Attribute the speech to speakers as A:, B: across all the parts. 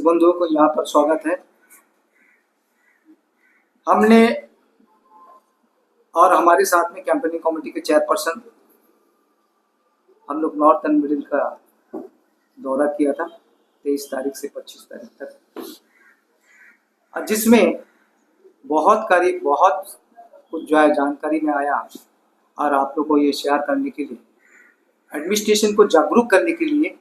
A: Press बंधुओं को यहाँ पर स्वागत है। हमने और हमारे साथ में कैंपेनिंग कमेटी के चेयरपर्सन हम लोग नॉर्थ एंड मिडिल का दौरा किया था 23 तारीख से 25 तारीख तक, जिसमें बहुत कुछ जो है जानकारी में आया और आप लोग को ये शेयर करने के लिए, एडमिनिस्ट्रेशन को जागरूक करने के लिए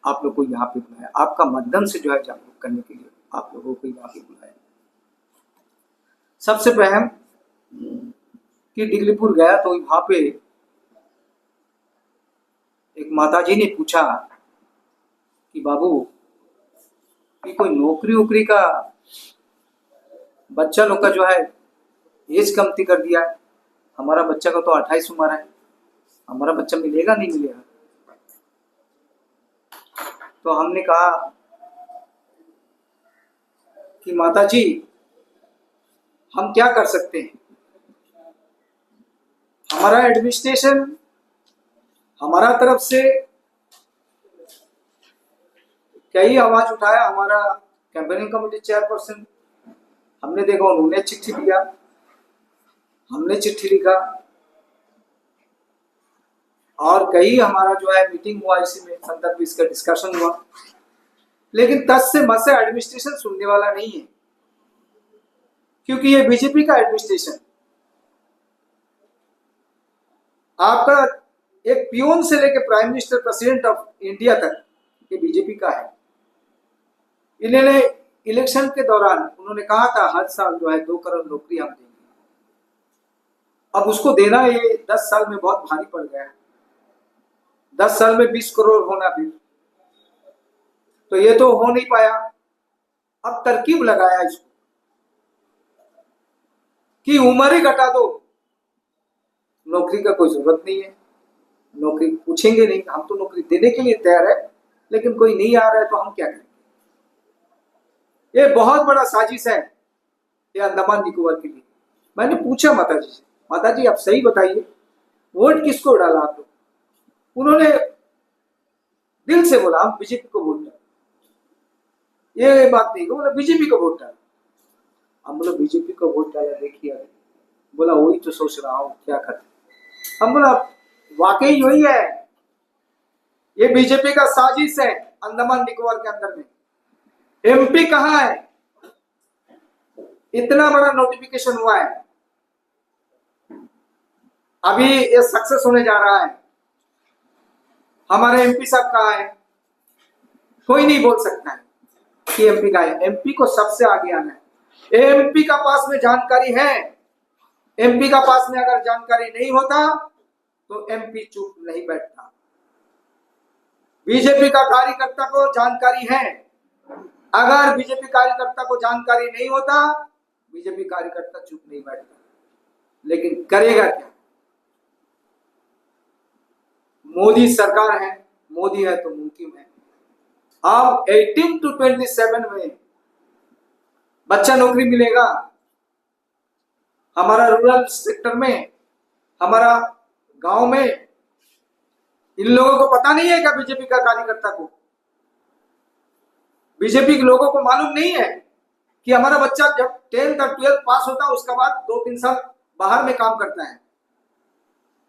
A: आप लोग को यहाँ पे बुलाया। आपका माध्यम से जो है जागरूक करने के लिए आप लोगों को यहाँ पे बुलाया। सबसे पहले कि डिगलीपुर गया तो वहाँ पे एक माताजी ने पूछा कि बाबू कि कोई नौकरी वोकरी का बच्चा लोग का जो है एज कमती कर दिया। हमारा बच्चा का तो 28 उम्र है, हमारा बच्चा मिलेगा नहीं मिलेगा। तो हमने कहा कि माता जी हम क्या कर सकते हैं, हमारा एडमिनिस्ट्रेशन हमारा तरफ से कई आवाज उठाया। हमारा कैंपेनिंग कमेटी चेयरपर्सन, हमने देखा उन्होंने चिट्ठी दिया, हमने चिट्ठी लिखा और कई हमारा जो है मीटिंग हुआ, इसी में संदर्भ इसका डिस्कशन हुआ, लेकिन तस से मस से एडमिनिस्ट्रेशन सुनने वाला नहीं है। क्योंकि ये बीजेपी का एडमिनिस्ट्रेशन, आपका एक पियून से लेकर prime minister president of India तक ये बीजेपी का है। इन्होंने इलेक्शन के दौरान उन्होंने कहा था हर साल जो है 2 करोड़ नौकरी हम देंगे। अब उसको देना ये 10 साल में बहुत भारी पड़ गया है। 10 साल में 20 करोड़ होना भी तो ये तो हो नहीं पाया। अब तरकीब लगाया इसको कि उम्र ही घटा दो, नौकरी का कोई जरूरत नहीं है, नौकरी पूछेंगे नहीं, हम तो नौकरी देने के लिए तैयार है, लेकिन कोई नहीं आ रहा है तो हम क्या करेंगे। ये बहुत बड़ा साजिश है ये अंडमान निकोबार के लिए। मैंने पूछा माता जी से, माता जी आप सही बताइए वोट किसको डाला आप लोग। उन्होंने दिल से बोला हम बीजेपी को वोट डाला, ये बात नहीं बोला बीजेपी को वोट डाला। हम बोला बीजेपी को वोट डाला, देखिए बोला वही तो सोच रहा हूँ क्या करें। हम बोला वाकई वही है, ये बीजेपी का साजिश है। अंडमान निकोबार के अंदर में एमपी कहाँ है, इतना बड़ा नोटिफिकेशन हुआ है, अभी ये सक्सेस होने जा रहा है। हमारे एमपी साहब कहाँ है, कोई नहीं बोल सकता है कि एमपी का है। एमपी को सबसे आगे आना है। एमपी का पास में जानकारी है, एमपी का पास में अगर जानकारी नहीं होता तो एमपी चुप नहीं बैठता। बीजेपी का कार्यकर्ता को जानकारी है, अगर बीजेपी कार्यकर्ता को जानकारी नहीं होता बीजेपी कार्यकर्ता चुप नहीं बैठता। लेकिन करेगा क्या, मोदी सरकार है, मोदी है तो मुमकिन है। अब 18 to 27 में बच्चा नौकरी मिलेगा। हमारा रूरल सेक्टर में, हमारा गांव में इन लोगों को पता नहीं है क्या, बीजेपी का कार्यकर्ता को, बीजेपी के लोगों को मालूम नहीं है कि हमारा बच्चा जब 10th और 12th पास होता है उसके बाद 2-3 साल बाहर में काम करता है,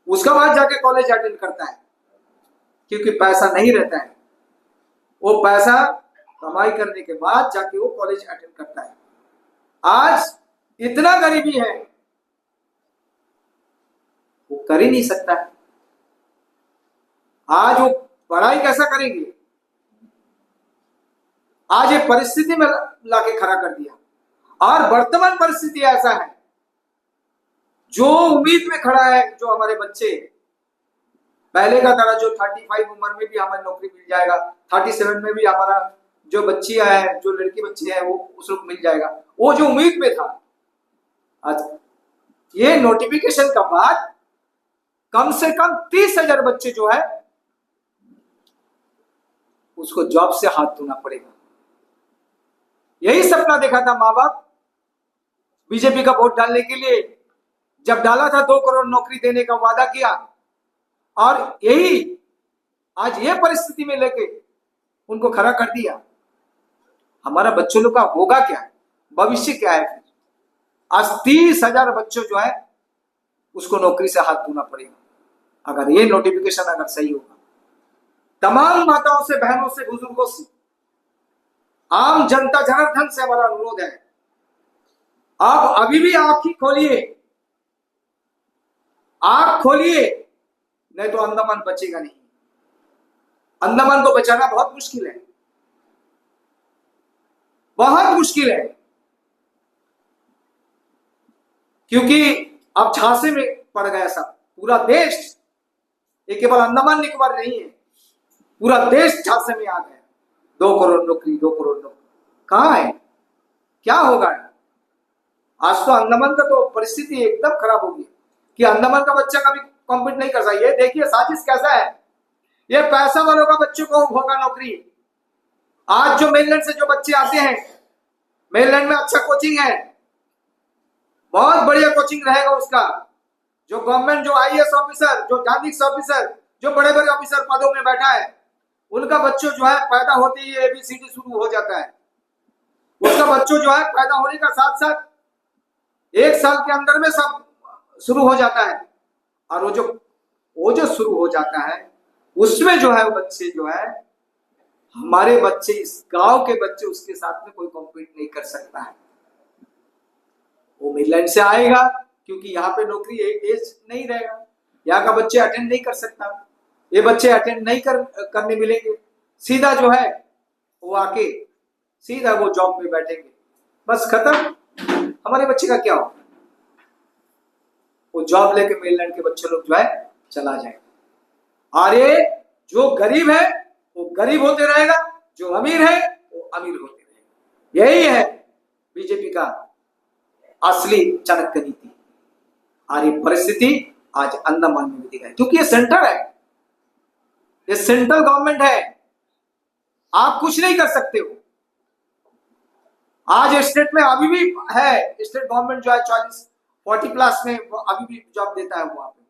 A: उसके बाद जाके कॉलेज अटेंड करता है, क्योंकि पैसा नहीं रहता है। वो पैसा कमाई करने के बाद जाके वो कॉलेज अटेंड करता है। आज इतना गरीबी है वो कर ही नहीं सकता है। आज वो पढ़ाई कैसा करेंगे, आज ये परिस्थिति में लाके खड़ा कर दिया। और वर्तमान परिस्थिति ऐसा है, जो उम्मीद में खड़ा है, जो हमारे बच्चे पहले का तरह जो 35 उम्र में भी हमें नौकरी मिल जाएगा, 37 में भी हमारा जो बच्चियां हैं, जो लड़की बच्चे हैं वो उस वक्त मिल जाएगा, वो जो उम्मीद में था। आज ये नोटिफिकेशन का बाद कम से कम 30,000 बच्चे जो है उसको जॉब से हाथ धोना पड़ेगा। यही सपना देखा था माँ बाप बीजेपी का वोट डालने के लिए, जब डाला था 2 करोड़ नौकरी देने का वादा किया, और यही आज ये परिस्थिति में लेके उनको खड़ा कर दिया। हमारा बच्चों लोग का होगा क्या, भविष्य क्या है। आज 30,000 बच्चों जो है उसको नौकरी से हाथ धोना पड़ेगा अगर ये नोटिफिकेशन अगर सही होगा। तमाम माताओं से, बहनों से, बुजुर्गों से, आम जनता जनार्दन से हमारा अनुरोध है, आप अभी भी आंख खोलिए, आंख खोलिए, नहीं तो अंडमान बचेगा नहीं। अंडमान को बचाना बहुत मुश्किल है, बहुत मुश्किल है, क्योंकि अब झांसे में पड़ गया सब पूरा देश। ये केवल अंडमान निकोबार नहीं है, पूरा देश झांसे में आ गया। 2 करोड़ नौकरी, 2 करोड़ नौकरी कहां है, क्या होगा। आज तो अंडमान का तो परिस्थिति एकदम खराब होगी कि अंडमान का बच्चा कभी कॉम्पीट नहीं कर सकता। ये देखिए साजिश कैसा है, ये पैसा वालों का बच्चों को होगा नौकरी। आज जो मेनलैंड से जो बच्चे आते हैं, मेनलैंड में अच्छा कोचिंग है, बहुत बढ़िया कोचिंग रहेगा उसका। जो गवर्नमेंट, जो आईएएस ऑफिसर, जो जानिक्स ऑफिसर, जो बड़े बड़े ऑफिसर पदों में बैठा है, उनका बच्चों जो है पैदा होते ही एबीसीडी शुरू हो जाता है। उसका बच्चों जो है पैदा होने का साथ साथ 1 साल के अंदर में सब शुरू हो जाता है। और वो जो शुरू हो जाता है उसमें जो है वो बच्चे जो है, हमारे बच्चे, इस गांव के बच्चे, उसके साथ में कोई कॉम्पीट नहीं कर सकता है। वो मिडलैंड से आएगा क्योंकि यहाँ पे नौकरी एज नहीं रहेगा, यहाँ का बच्चे अटेंड नहीं कर सकता, ये बच्चे अटेंड नहीं करने मिलेंगे। सीधा जो है वो आके सीधा वो जॉब में बैठेंगे, बस खत्म। हमारे बच्चे का क्या होगा, वो जॉब लेके मेनलैंड के बच्चे लोग जो है चला जाएगा। अरे जो गरीब है वो गरीब होते रहेगा, जो अमीर है वो अमीर होते रहेगा। यही है बीजेपी का असली चाणक्य नीति। और ये परिस्थिति आज अंडमान में भी दिखाई, क्योंकि ये सेंटर है, ये सेंट्रल गवर्नमेंट है, आप कुछ नहीं कर सकते हो। आज स्टेट में अभी भी है, स्टेट गवर्नमेंट जो है 40 प्लस में अभी भी जॉब देता है वहां पे।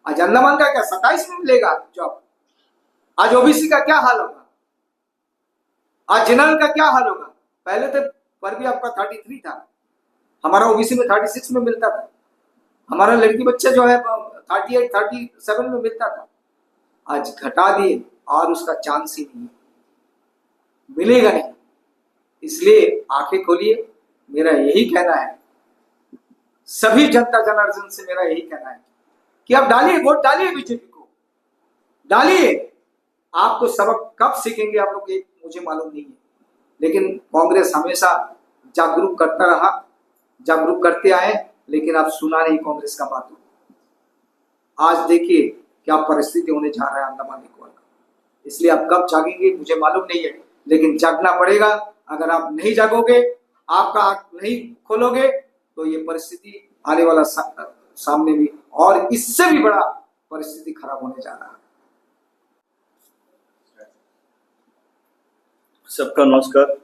A: आज अंडमान का क्या 27 में मिलेगा जॉब। आज ओबीसी का क्या हाल होगा, आज जनरल का क्या हाल होगा। पहले तो पर भी आपका 33 था, हमारा ओबीसी में 36 में मिलता था, हमारा लड़की बच्चा जो है 38 37 में मिलता था। आज घटा दिए और उसका चांस ही नहीं, मिलेगा नहीं। इसलिए आंखें खोलिए, मेरा यही कहना है, सभी जनता जनार्दन से मेरा यही कहना है कि आप डालिए, वोट डालिए, बीजेपी को डालिए। आपको सबक कब सीखेंगे आप लोग मुझे मालूम नहीं है, लेकिन कांग्रेस हमेशा जागरूक करता रहा, जागरूक करते आए, लेकिन आप सुना नहीं कांग्रेस का बात। आज देखिए क्या परिस्थिति होने जा रहा है अंडमान निकोबार का। इसलिए आप कब जागेंगे मुझे मालूम नहीं है, लेकिन जागना पड़ेगा। अगर आप नहीं जागोगे, आपका आंख नहीं खोलोगे, तो ये परिस्थिति आने वाला सामने भी और इससे भी बड़ा परिस्थिति खराब होने जा रहा है।
B: सबका नमस्कार।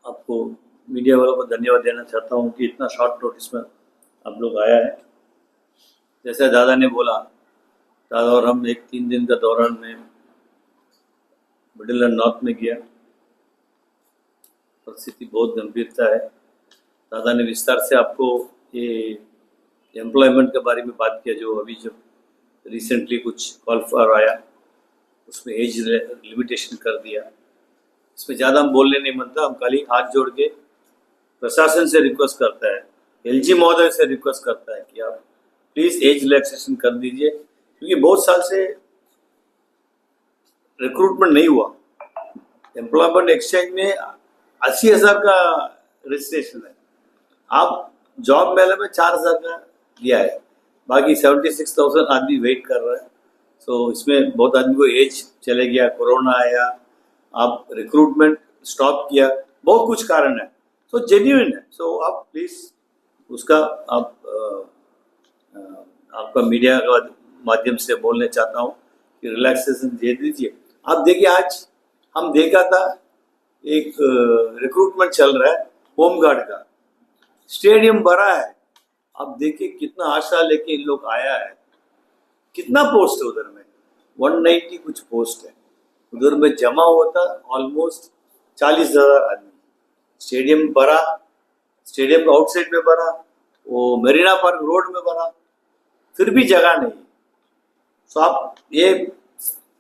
B: आपको मीडिया वालों को धन्यवाद देना चाहता हूं कि इतना शॉर्ट नोटिस में आप लोग आया है। जैसे दादा ने बोला, दादा और हम 3 दिन का दौरान में मिडिल एंड नॉर्थ में गया। परिस्थिति बहुत गंभीरता है। दादा ने विस्तार से आपको ये एम्प्लॉयमेंट के बारे में बात किया, जो अभी जब रिसेंटली कुछ कॉल फॉर आया उसमें एज लिमिटेशन कर दिया। इसमें ज़्यादा हम बोलने नहीं बनता, हम खाली हाथ जोड़ के प्रशासन से रिक्वेस्ट करता है, एलजी महोदय से रिक्वेस्ट करता है कि आप प्लीज़ एज रिलैक्सेशन कर दीजिए, क्योंकि बहुत साल से रिक्रूटमेंट नहीं हुआ। एम्प्लॉयमेंट एक्सचेंज में 80,000 का रजिस्ट्रेशन है, आप जॉब मेले में 4,000 का दिया है, बाकी 76,000 आदमी वेट कर रहा है। सो इसमें बहुत आदमी को एज चले गया, कोरोना आया, आप रिक्रूटमेंट स्टॉप किया, बहुत कुछ कारण है। सो जेन्युइन है। सो आप प्लीज़ उसका आप आपका मीडिया का माध्यम से बोलने चाहता हूँ कि रिलैक्सेशन दे दीजिए। आप देखिए, आज हम देखा था एक रिक्रूटमेंट चल रहा है होम गार्ड का, स्टेडियम भरा है। आप देखिए कितना आशा लेके इन लोग आया है, कितना पोस्ट है उधर में, 190 कुछ पोस्ट है। उधर में जमा हुआ था ऑलमोस्ट 40,000 आदमी। स्टेडियम भरा, स्टेडियम के आउटसाइड में भरा, वो मरीना पार्क रोड में भरा, फिर भी जगह नहीं। तो आप ये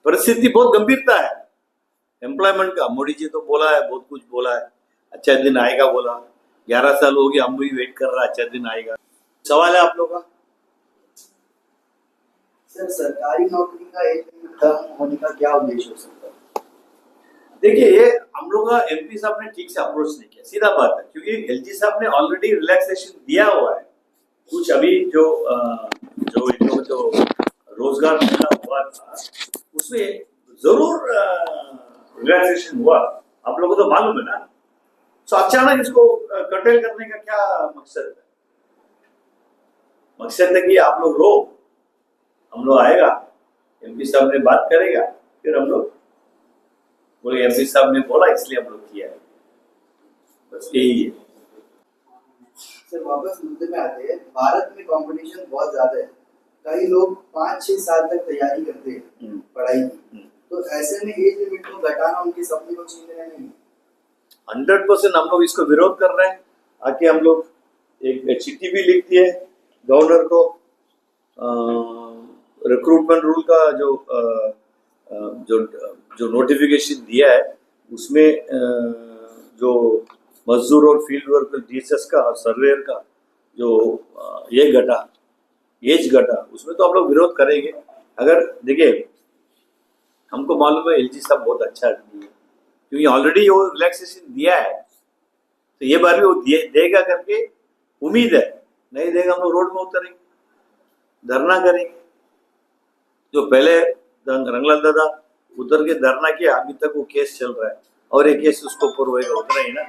B: परिस्थिति बहुत गंभीरता है एम्प्लॉयमेंट का। मोदी जी तो बोला है, बहुत कुछ बोला है, अच्छा दिन आएगा बोला। 11 साल हो गए, हम भी वेट कर रहा है, अच्छा दिन आएगा। सवाल है आप लोग का?
C: सर, सरकारी नौकरी का एक टर्म होने का क्या उद्देश्य हो सकता है?
B: देखिए, ये हम लोग का एमपी साहब ने ठीक से अप्रोच नहीं किया, सीधा बात है। क्योंकि एलजी साहब ने ऑलरेडी रिलैक्सेशन दिया हुआ है कुछ। अभी जो इन लोगों जो रोजगार मेला हुआ था उसमें जरूर रिलैक्सेशन हुआ, आप लोगों को तो मालूम है ना। तो अचानक इसको कर्टेल करने का क्या मकसद है? मकसद है कि आप लोग रो, हम लोग आएगा, एमपी साहब ने बात करेगा, फिर हम लोग बोले एमपी साहब ने बोला इसलिए हम लोग किया है, बस यही है।
C: सर, वापस मुद्दे में आते हैं। भारत में कंपटीशन बहुत ज्यादा है, कई लोग 5-6 साल तक तैयारी करते हैं पढ़ाई की, तो ऐसे में एज लिमिट को घटाना उनके सपने को छीन रहे नहीं?
B: 100% हम लोग इसको विरोध कर रहे हैं। आके हम लोग एक चिट्ठी भी लिख दिए गवर्नर को। रिक्रूटमेंट रूल का जो नोटिफिकेशन दिया है उसमें जो मजदूर और फील्ड वर्कर डीएसएस का और सर्वेयर का जो ये घटा, एज घटा, उसमें तो हम लोग विरोध करेंगे। अगर देखिए, हमको मालूम है एलजी साहब बहुत अच्छा आदमी है, क्योंकि ऑलरेडी वो रिलैक्सेशन दिया है, तो ये बार भी वो देगा करके उम्मीद है। नहीं देगा हम लोग रोड में उतरेंगे, धरना करेंगे। जो पहले रंगलाल दादा उतर के धरना किया, अभी तक वो केस चल रहा है और एक केस उसको ऊपर होएगा, उतना ही ना।